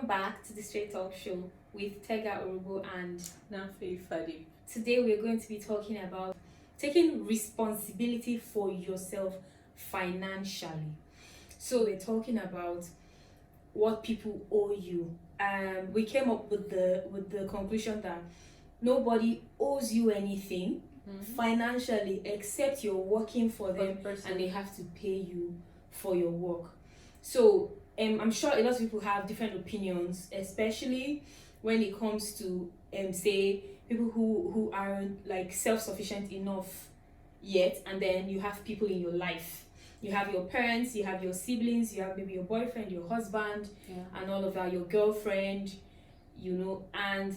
back to the Straight Talk Show with Tega Urubo, and Nafi Fadi. today we're going to be talking about taking responsibility for yourself financially. So we're talking about what people owe you. We came up with the conclusion that nobody owes you anything financially except you're working for them and they have to pay you for your work. So I'm sure a lot of people have different opinions, especially when it comes to say people who aren't like self-sufficient enough yet, and then you have people in your life. You have your parents, you have your siblings, you have maybe your boyfriend, your husband, and all of that, your girlfriend, and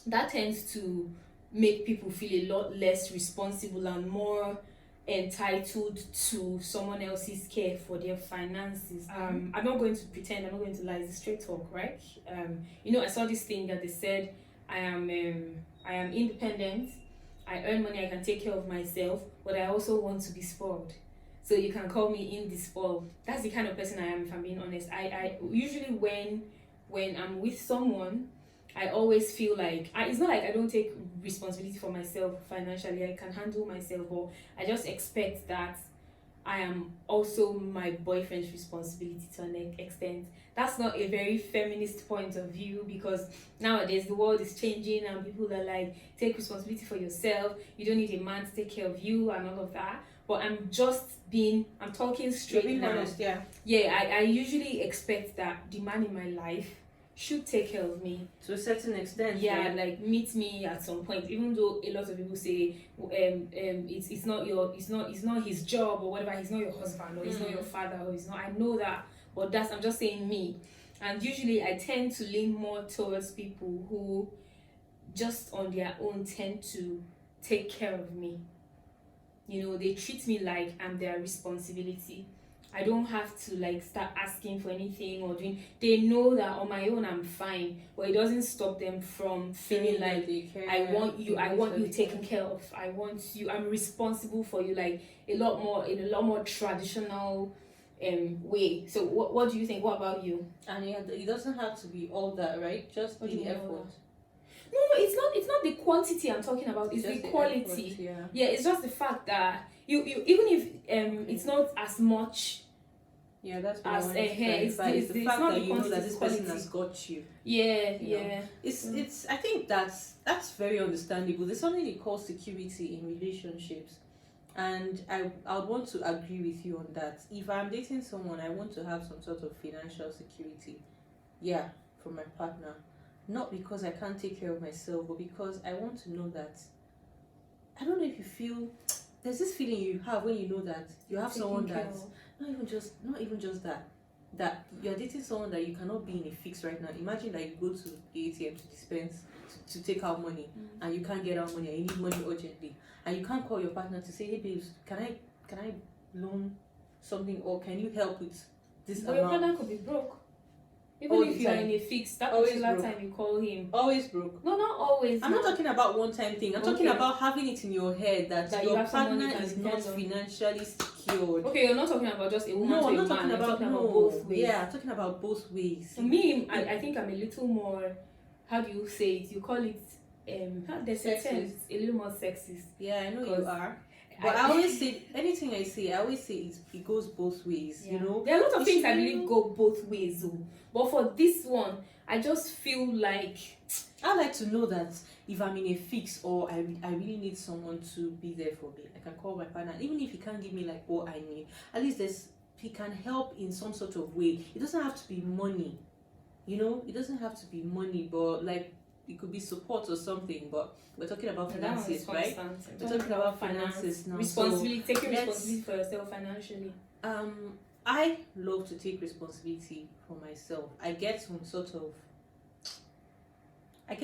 that tends to make people feel a lot less responsible and more entitled to someone else's care for their finances. I'm not going to pretend, I'm not going to lie, it's straight talk, right? I saw this thing that they said, I am independent, I earn money, I can take care of myself, but I also want to be spoiled. So you can call me indisposed. That's the kind of person I am, if I'm being honest. I usually when I'm with someone, I always feel like it's not like I don't take responsibility for myself financially. I can handle myself, but I just expect that I am also my boyfriend's responsibility to an extent. That's not a very feminist point of view, because nowadays the world is changing and people are like, take responsibility for yourself. You don't need a man to take care of you and all of that. But I'm talking straight being now. honest, yeah. I usually expect that the man in my life should take care of me to a certain extent. Yeah, like meet me at some point. Even though a lot of people say, it's not his job or whatever. He's not your husband or he's not your father or he's not. I know that, but I'm just saying me. And usually I tend to lean more towards people who just on their own tend to take care of me. They treat me like I'm their responsibility. I don't have to like start asking for anything or doing. They know that on my own I'm fine, but it doesn't stop them from feeling like I want you taken care of. I'm responsible for you, like in a lot more traditional way. So what do you think? What about you? And it doesn't have to be all that, right? Just the effort. No, it's not the quantity I'm talking about, it's the quality. Effort, it's just the fact that you even if it's not as much that's what as it's the fact that you know that this person has got you. It's I think that's very understandable. There's something they call security in relationships, and I would want to agree with you on that. If I'm dating someone, I want to have some sort of financial security for my partner. Not because I can't take care of myself, but because I want to know that. I don't know if you feel there's this feeling you have when you know that you have someone that's not even just that you're dating someone that you cannot be in a fix right now. Imagine that you go to the ATM to dispense to take out money and you can't get out money and you need money urgently, and you can't call your partner to say, hey babes, can I loan something, or can you help with this amount? Your partner could be broke. Even if you are in a fix, that particular time you call him. Always broke. No, not always. I'm not talking about one-time thing. I'm talking about having it in your head that your partner is not financially secured. Okay, you're not talking about just a woman. No, I'm not talking about both ways. Yeah, I'm talking about both ways. For me, I think I'm a little more, how do you say it? You call it, there's a little more sexist. Yeah, I know you are. But I always say, anything I say, it goes both ways, There are a lot of things I believe go both ways, though. But for this one, I just feel like I like to know that if I'm in a fix or I really need someone to be there for me, I can call my partner. Even if he can't give me like what I need, at least he can help in some sort of way. It doesn't have to be money, It doesn't have to be money, but like it could be support or something. But we're talking about finances, right? We're talking about finances now. Taking responsibility for yourself financially. I love to take responsibility for myself. I derive some sort of, I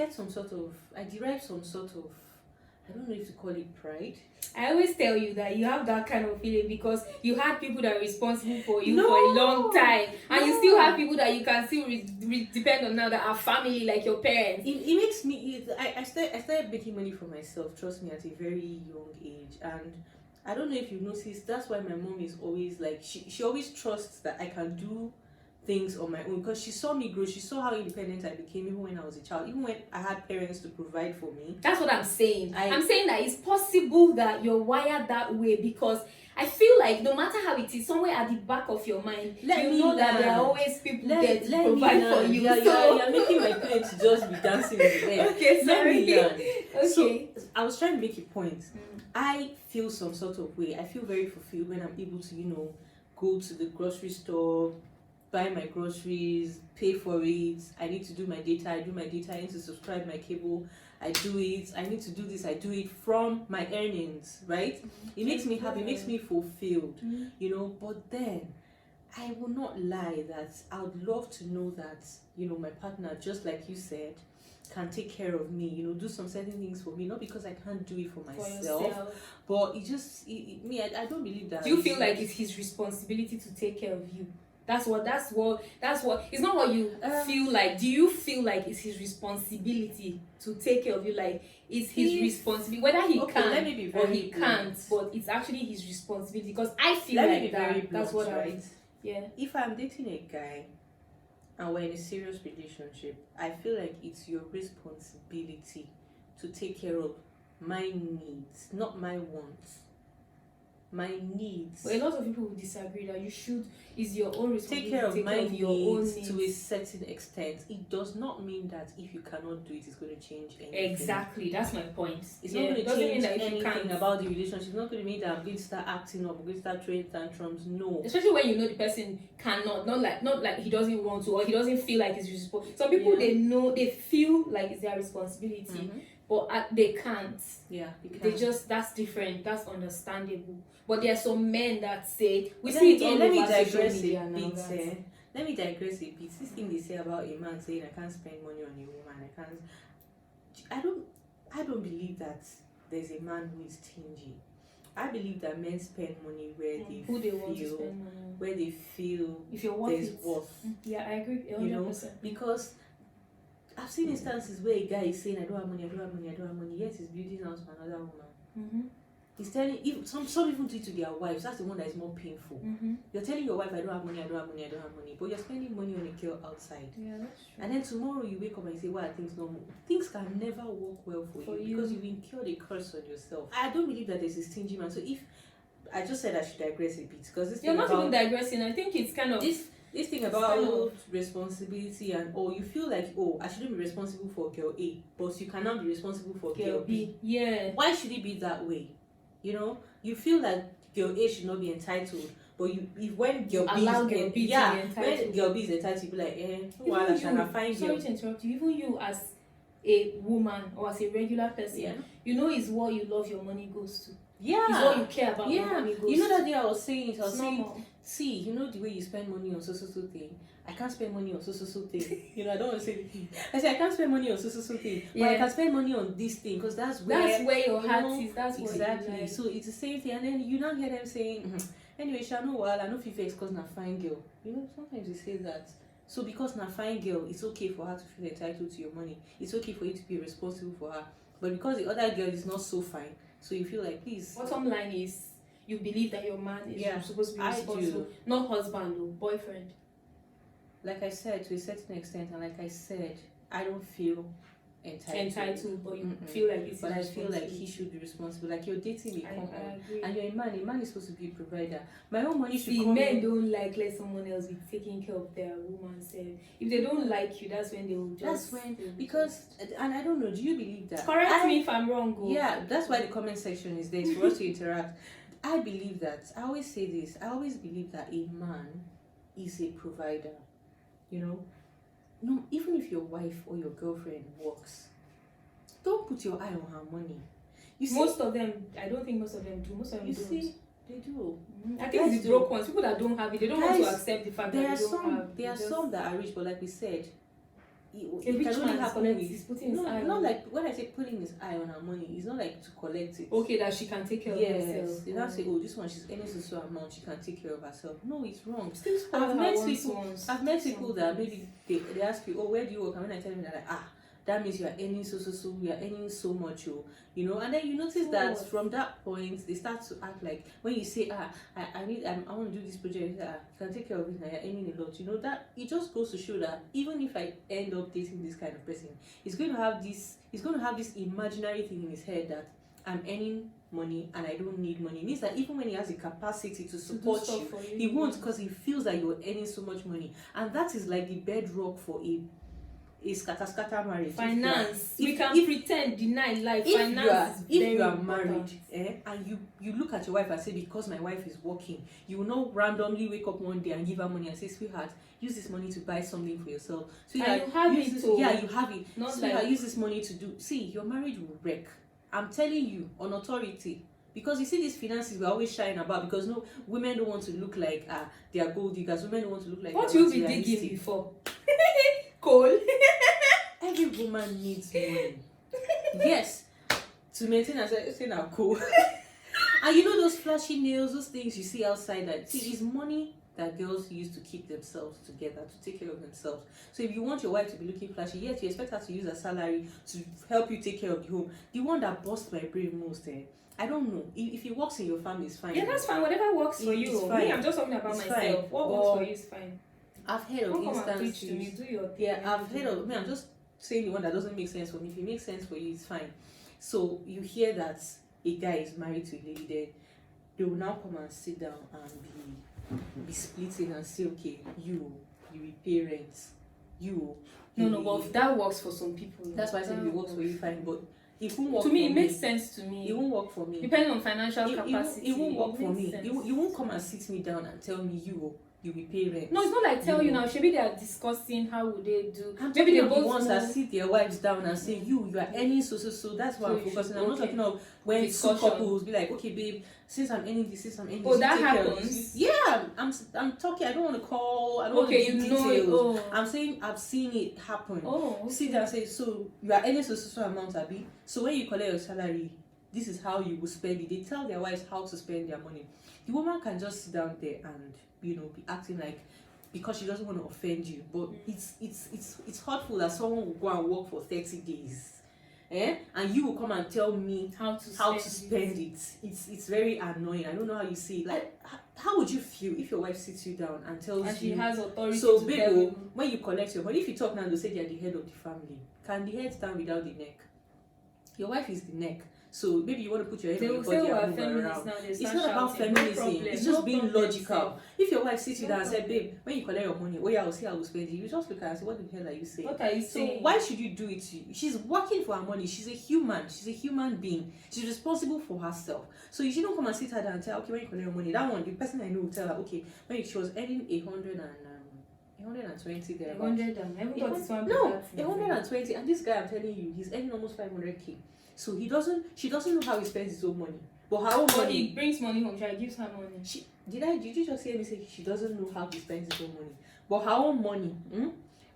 don't know if to call it pride. I always tell you that you have that kind of feeling because you had people that are responsible for you for a long time, and you still have people that you can still depend on now that are family, like your parents. It makes me. I started making money for myself. Trust me, at a very young age, and I don't know if you noticed. That's why my mom is always like she always trusts that I can do things on my own because she saw me grow. She saw how independent I became even when I was a child, even when I had parents to provide for me. That's what I'm saying. I'm saying that it's possible that you're wired that way, because I feel like no matter how it is, somewhere at the back of your mind, you know that there are always people there to provide for you. You're making my parents just be dancing in the air. Okay, sorry. Let me learn. Okay. So I was trying to make a point. I feel some sort of way. I feel very fulfilled when I'm able to, go to the grocery store, buy my groceries, pay for it. I need to do my data. I do my data. I need to subscribe my cable. I do it. I need to do this. I do it from my earnings, right? It makes me happy. It makes me fulfilled, But then I will not lie that I would love to know that, my partner, just like you said, can take care of me, do some certain things for me, not because I can't do it for myself, but I don't believe that. Do you feel like it's his responsibility to take care of you? That's what it's not what you feel like. Do you feel like it's his responsibility to take care of you? Like it's his responsibility, whether he can or he can't, but it's actually his responsibility, because I feel like that. That's what right? Yeah. If I'm dating a guy and we're in a serious relationship, I feel like it's your responsibility to take care of my needs, not my wants. My needs. But a lot of people will disagree that you should. Is your own responsibility take care of my your own needs to a certain extent. It does not mean that if you cannot do it, it's going to change anything. Exactly, that's my point. It's not going to change anything about the relationship. It's not going to mean that I'm going to start acting up, I'm going to start throwing tantrums. No. Especially when the person cannot, not like he doesn't want to, or he doesn't feel like it's responsible. Some people they feel like it's their responsibility, but they can't. Yeah, they just, that's different. That's understandable. But there are some men that say, we see it all over social media now. Let me digress a bit. This thing they say about a man saying I can't spend money on a woman, I don't believe that there's a man who is stingy. I believe that men spend money where they feel if you're worth there's it. worth. Yeah, I agree 100%. Because I've seen instances where a guy is saying I don't have money, yet he's building house for another woman. He's telling, some even do it to their wives. That's the one that is more painful. You're telling your wife I don't have money, but you're spending money on a girl outside. Yeah, that's true. And then tomorrow you wake up and say, why are things normal? Things can never work well for you because you've incurred a curse on yourself. I don't believe that there's a stingy man. So if I just said I should digress a bit, because you're not even digressing. I think it's kind of this thing about responsibility and you feel like I shouldn't be responsible for girl A, but you cannot be responsible for girl B. Yeah. Why should it be that way? You feel like girl A should not be entitled, but when girl B allow girl B to be entitled. When girl B is entitled, you be like, sorry to interrupt you. Even you as a woman or as a regular person, it's what you love your money goes to. Yeah. It's what you care about your money goes to. That day I was saying, see, the way you spend money on so thing. I can't spend money on so thing. I don't want to say anything. I said I can't spend money on so thing. But I can spend money on this thing because that's where your heart is. That's exactly. What you like. So it's the same thing, and then you now hear them saying, anyway, I know FIFA because na fine girl. Sometimes they say that. So because na fine girl, it's okay for her to feel entitled to your money. It's okay for you to be responsible for her. But because the other girl is not so fine, so you feel like, please. Bottom line is, you believe that your man is supposed to be responsible, not husband or boyfriend. Like I said, to a certain extent, and like I said, I don't feel entitled, but you feel like it's. But I feel like he should be responsible. Like you're dating a couple, and you're a man. A man is supposed to be a provider. My own money should come. Men don't like let someone else be taking care of their woman self. If they don't like you, that's when they will just. That's when and I don't know. Do you believe that? Correct me if I'm wrong. Yeah, that's why the comment section is there for us to interact. I believe that. I always say this. I always believe that a man is a provider. No, even if your wife or your girlfriend works, don't put your eye on her money. You see, most of them, I don't think most of them do. Most of them don't. See, they do. I think it's the broke ones. People that don't have it, they don't want to accept the fact that they don't have. There are some that are rich, but like we said, it can only happen when he's putting his eye. Not like when I say putting his eye on her money, it's not like to collect it. Okay, that she can take care of herself. Yes, they don't say, this one she's earning so amount, she can take care of herself. No, it's wrong. I've met people that maybe they ask you, where do you work? And when I tell them, they're like, that means you are earning so, you are earning so much, and then you notice that Course. from that point they start to act like when you say, I want to do this project, you can take care of it now, you're earning a lot, that it just goes to show that even if I end up dating this kind of person, he's going to have this imaginary thing in his head that I'm earning money and I don't need money. It means that even when he has the capacity to support stuff you, for you, he won't, because he feels that you're earning so much money, and that is like the bedrock for a scatter marriage. Finance. We if- can if- pretend, deny life. if Finance is very you are important. married, and you look at your wife and say, because my wife is working, you will not randomly wake up one day and give her money and say, sweetheart, use this money to buy something for yourself. So And you have use it this, too. yeah, you have it. Not Sweetheart, like- use this money to do. See, your marriage will wreck. I'm telling you on authority. Because you see, these finances we're always shying about, because no, women don't want to look like they are gold diggers. Women don't want to look like What they're you be materialistic. digging before? Coal. Every woman needs money. Yes, to maintain herself, say now cool. And those flashy nails, those things you see outside, that see, is money that girls use to keep themselves together, to take care of themselves. So if you want your wife to be looking flashy, yes, you expect her to use her salary to help you take care of the home. The one that busts my brain most, I don't know. If it works in your family, it's fine. Yeah, that's fine. Whatever works for It's you. fine. Me, I'm just talking about It's myself. fine. What works for you is fine. I've heard of Don't come and preach to me. instances. Do your thing. Yeah, I've heard of. I'm just saying the one that doesn't make sense for me. If it makes sense for you, it's fine. So you hear that a guy is married to a lady, then they will now come and sit down and be splitting and say, okay, you will pay rent. You No, will- but that works for some people. That's why I said if it works for you, fine. But it won't work To me, for it makes sense to It me. won't work for me. Depending on financial It capacity. won't work for makes me. sense. You won't come and sit me down and tell me you will pay rent. No, it's not like tell you know. now. Maybe they are discussing how would they do. I'm Maybe talking they of the both ones that know. sit their wives down and say, you are earning so. That's why So I'm you focusing. should- I'm not okay. talking of when two Discussion. couples be like, okay, babe, since I'm earning this, Oh, you that take care of happens? this. Yeah, I'm talking. I don't want to call. I don't Okay, want to you give know details. it. Oh. I'm saying I've seen it happen. Oh, okay. Sit down and say, so you are earning so amount, Abi. So when you collect your salary, this is how you will spend it. They tell their wives how to spend their money. The woman can just sit down there and be acting like, because she doesn't want to offend you, but it's hurtful that someone will go and work for 30 days, and you will come and tell me How to spend it. It's very annoying. I don't know how you see it. Like, how would you feel if your wife sits you down and tells And she you, has authority so to babe, tell you. when you collect your money, if you talk now, they'll say they're the head of the family. Can the head stand without the neck? Your wife is the neck. So maybe you want to put your head They on will your say body we are and move feminists around. now. They It's start not about shouting. feminism. No problem, It's no just being problem, logical. sir. If your wife sits you No down and said, problem. babe, when you collect your money, oh yeah, I'll see how we spend it. You just look at her and say, what the hell are you saying? What are you So saying? why should you do it to you? She's working for her money. She's a human. She's a human being. She's responsible for herself. So you shouldn't come and sit her down and tell, okay, when you collect your money, that one, the person I know will tell her, okay, when she was earning 120 there. 100 and everybody this one. No, 120, and this guy, I'm telling you, he's earning almost 500k. So she doesn't know how he spends his own money. But her own But money, he brings money home. She gives her money. did you just hear me say she doesn't know how he spends his own money? But her own money,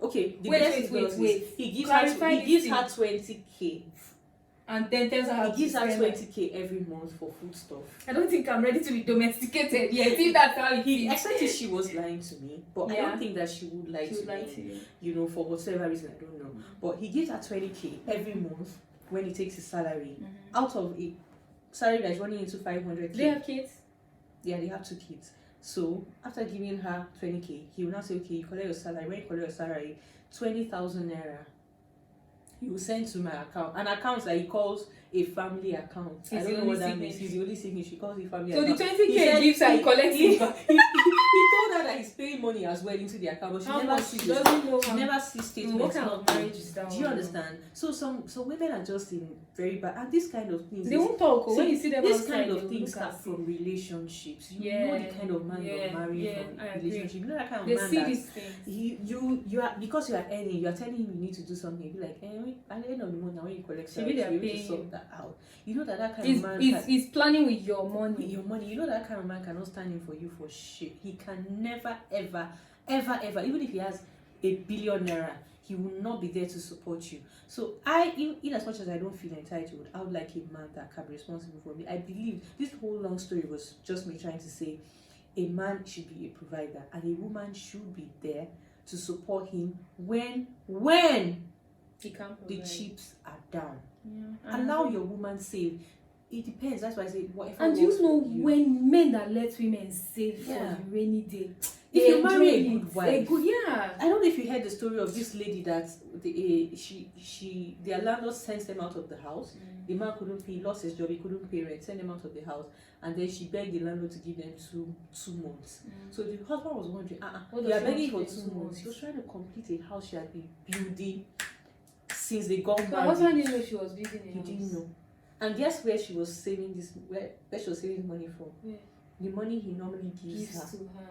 okay, the Wait, best wait, he wait, does is wait. he gives Clarify her this 20k. And then tells her how He to gives her spend it. 20k every month for food stuff. I don't think I'm ready to be domesticated yet. If that's how it He is. expected she was lying to me, but I Yeah. don't think that she would lie She to would lie me. to you. For whatever reason, I don't know. But he gives her 20k every month when he takes his salary out of a salary that's running into 500k. They have kids. Yeah, they have 2 kids. So after giving her 20k, he will now say, okay, you collect your salary. When you collect your salary, 20,000 naira, he will send to my account. An account that he calls a family account. I He's don't the know what only that means. signature. He's the only signature. He calls it family So the account. 20k He said gives her, he collects it he back. told her that he's paying money as well into the account, but she How never much? sees She it. doesn't know She how. never sees statements. What kind of not marriage is that? Do you understand? So some women are just in very bad, and this kind of things. They won't talk. See, when you see them this outside, kind they of will things look start at from relationships. You Yeah, know the kind of man you're yeah, marrying yeah, from I agree. relationship. You know that kind of They man see that these things. you are, because you are earning, you are telling him you need to do something. You be like, at the end of the month, now when you collect salary, Maybe they are you're able to paying sort you. that out. You know that kind He's, of man he's planning with your with money. your money. You know that kind of man cannot stand in for you for shit. He can never, ever, even if he has $1 billion naira, he will not be there to support you. So in as much as I don't feel entitled, I would like a man that can be responsible for me. I believe this whole long story was just me trying to say a man should be a provider and a woman should be there to support him when He can't the provide. chips are down. Yeah. Allow your woman save. It depends. That's why I say whatever. And you works know for you. when men that let women save Yeah. for the rainy day, If they you marry a enjoy good it. wife, Yeah. I don't know if you heard the story of this lady that their landlord sent them out of the house. The man couldn't pay, lost his job, he couldn't pay rent, sent them out of the house, and then she begged the landlord to give them two months. So the husband was wondering, What you does are she begging for want to 2 do in 2 months. She was months? trying to complete a house she had been building since they got So her married. husband didn't know she was building a He house. didn't know. And guess where she was saving this? Where she was saving money from? Where? The money he normally gives Gives her. to her.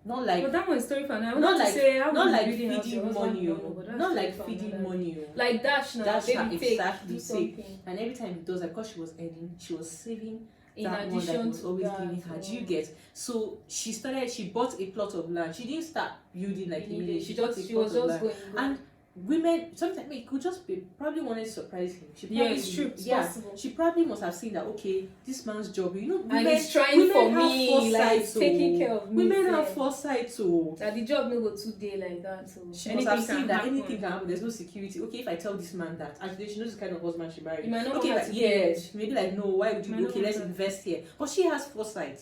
Not like But that one is story for now. I not want to like say how not we like building house, feeding your husband money, don't know, but that's not story like for feeding another day. money. Like dash now, Dash baby her, take, exactly, do take. something. And every time he does that, because she was earning, she was saving In that one that he addition was to always that, giving her. Do you get? So she bought a plot of land. She didn't start building like immediately. She bought a she plot was of just land. going. And women sometimes it could just be probably wanted to surprise him. She Yeah, probably it's true. It's yeah. possible. She probably must have seen that okay, this man's job, women, And he's trying for women have me, foresight, like he's taking care of me. women have sef. foresight too. That the job no go 2 day like that. So She anything must have seen can that happen. anything can happen. There's no security. Okay, if I tell this man that, actually she knows the kind of husband she married. You might not Okay, want like, her to yes, maybe like no, why would you? Might not Okay, let's want her. invest here. But she has foresight.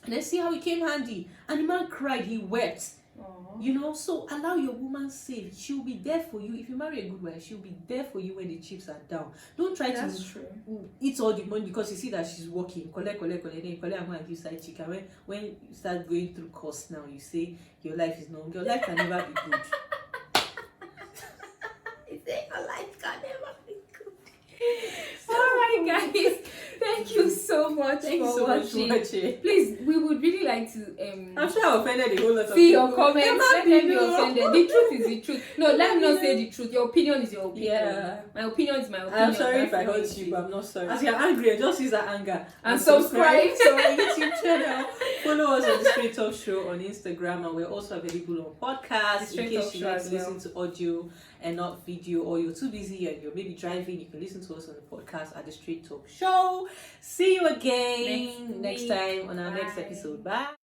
And then see how it came handy. And the man cried, he wept. Aw. So allow your woman save. She'll be there for you. If you marry a good wife, she'll be there for you when the chips are down. Don't try That's to true. eat all the money because you see that she's working. Collect, then you collect and go and give side chicken. When you start going through costs now, you say your life is not. Your life can never be good. I say your life can never be good. Alright guys, thank you so much Thank you for so much watching. for watching. Please, we would really like to I'm sure I offended a whole lot of see people. your comments. Let Never them be know. offended. The truth is the truth. No, let me not say the truth. Your opinion is your opinion. Yeah. My opinion is my opinion. I'm sorry if That's I the way hurt it you, is. but I'm not sorry. As you're angry, just use that anger. And subscribe to our YouTube channel. Follow us on the Straight Talk Show on Instagram, and we're also available on podcasts in Straight case Talk you Show like as to well. listen to audio and not video, or you're too busy and you're maybe driving. You can listen to us on the podcast at the Straight Talk Show. See you again next week. time on our next Bye. episode. Bye.